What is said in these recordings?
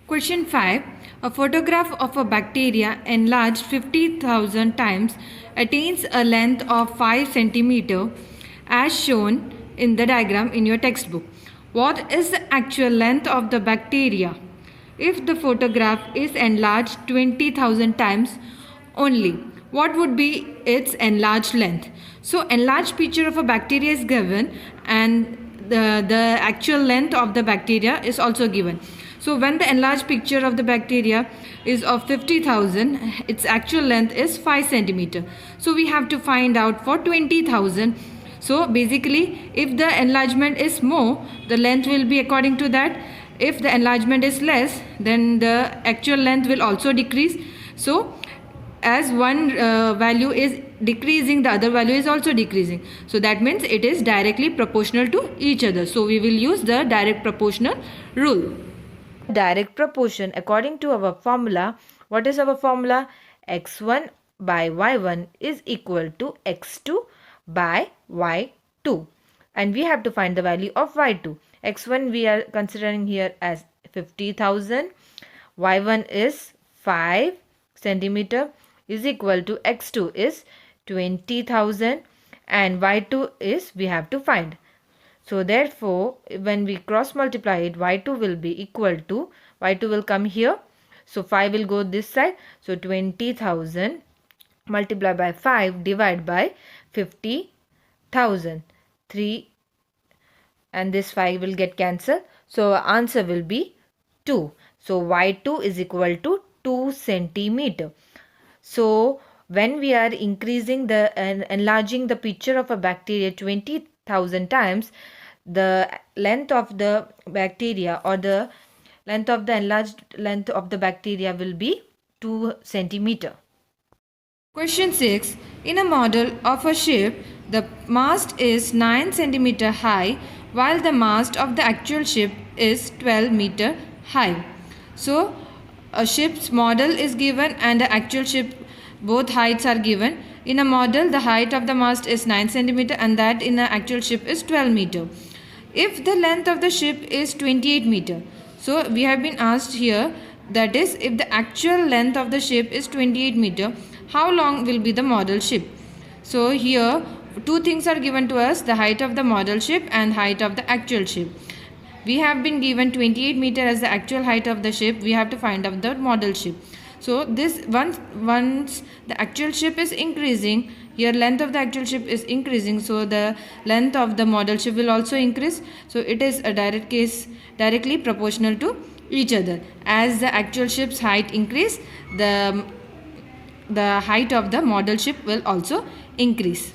Question 5. A photograph of a bacteria enlarged 50,000 times attains a length of 5 cm as shown in the diagram in your textbook. What is the actual length of the bacteria if the photograph is enlarged 20,000 times only? What would be its enlarged length? So enlarged picture of a bacteria is given, and the actual length of the bacteria is also given. So when the enlarged picture of the bacteria is of 50,000, its actual length is 5 centimeter. So we have to find out for 20,000. So basically, if the enlargement is more, the length will be according to that. If the enlargement is less, then the actual length will also decrease. So as one value is decreasing, the other value is also decreasing. So that means it is directly proportional to each other. So we will use the direct proportional rule. Direct proportion, according to our formula, what is our formula? X1 by Y1 is equal to X2 by Y2, and we have to find the value of Y2. X1 we are considering here as 50,000, Y1 is 5 centimeter is equal to X2 is 20,000, and Y2 is we have to find. So therefore, when we cross multiply it, y2 will be equal to, y2 will come here. So 5 will go this side. So 20,000 multiplied by 5 divided by 50,000. 3 and this 5 will get cancelled. So answer will be 2. So y2 is equal to 2 centimeter. So when we are increasing the and enlarging the picture of a bacteria 20,000 times, the length of the bacteria or the length of the enlarged length of the bacteria will be 2 centimeter. Question 6. In a model of a ship, the mast is 9 centimeter high while the mast of the actual ship is 12 meter high. So a ship's model is given and the actual ship, both heights are given. In a model, the height of the mast is 9 centimeter and that in an actual ship is 12 meter. If the length of the ship is 28 meter, so we have been asked here, that is, if the actual length of the ship is 28 meter, how long will be the model ship? So here two things are given to us, the height of the model ship and height of the actual ship. We have been given 28 meter as the actual height of the ship. We have to find out the model ship. So this once the actual ship is increasing, here length of the actual ship is increasing, so the length of the model ship will also increase. So it is a direct case, directly proportional to each other. As the actual ship's height increase, the height of the model ship will also increase.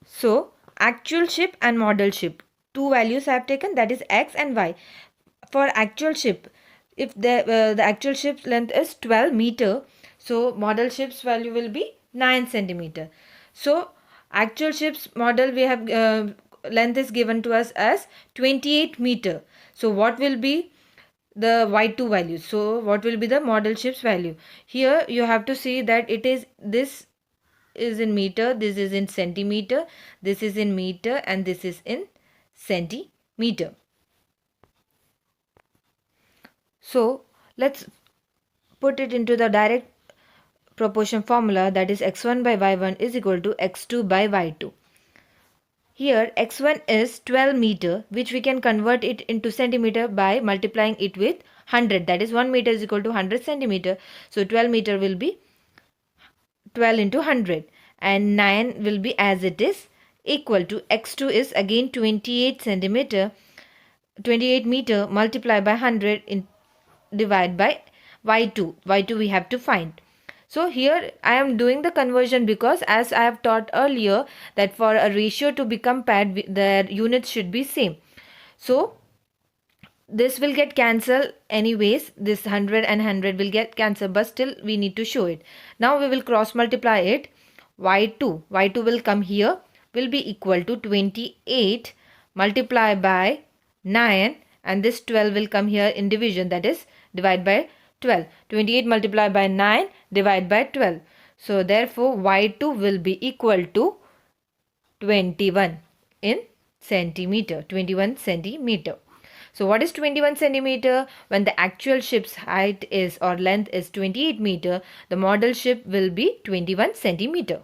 So actual ship and model ship, two values I have taken, that is x and y. For actual ship, if the actual ship's length is 12 meter, so model ship's value will be 9 centimeter. So actual ship's model we have length is given to us as 28 meter. So what will be the y2 value? So what will be the model ship's value? Here you have to see that it is, this is in meter, this is in centimeter, this is in meter, and this is in centimeter. So let's put it into the direct proportion formula, that is x1 by y1 is equal to x2 by y2. Here x1 is 12 meter, which we can convert it into centimeter by multiplying it with 100, that is 1 meter is equal to 100 centimeter. So 12 meter will be 12 into 100 and 9 will be as it is, equal to x2 is again 28 centimeter, 28 meter multiplied by 100 in divide by y2. y2 we have to find. So here I am doing the conversion because as I have taught earlier that for a ratio to be compared, their units should be same. So this will get cancelled anyways, this 100 and 100 will get cancelled, but still we need to show it. Now we will cross multiply it. y2 will come here, will be equal to 28 multiplied by 9, and this 12 will come here in division, that is divide by 12. 28 multiplied by 9 divide by 12. So therefore y2 will be equal to 21 in centimeter, 21 centimeter. So what is 21 centimeter? When the actual ship's height is or length is 28 meter, the model ship will be 21 centimeter.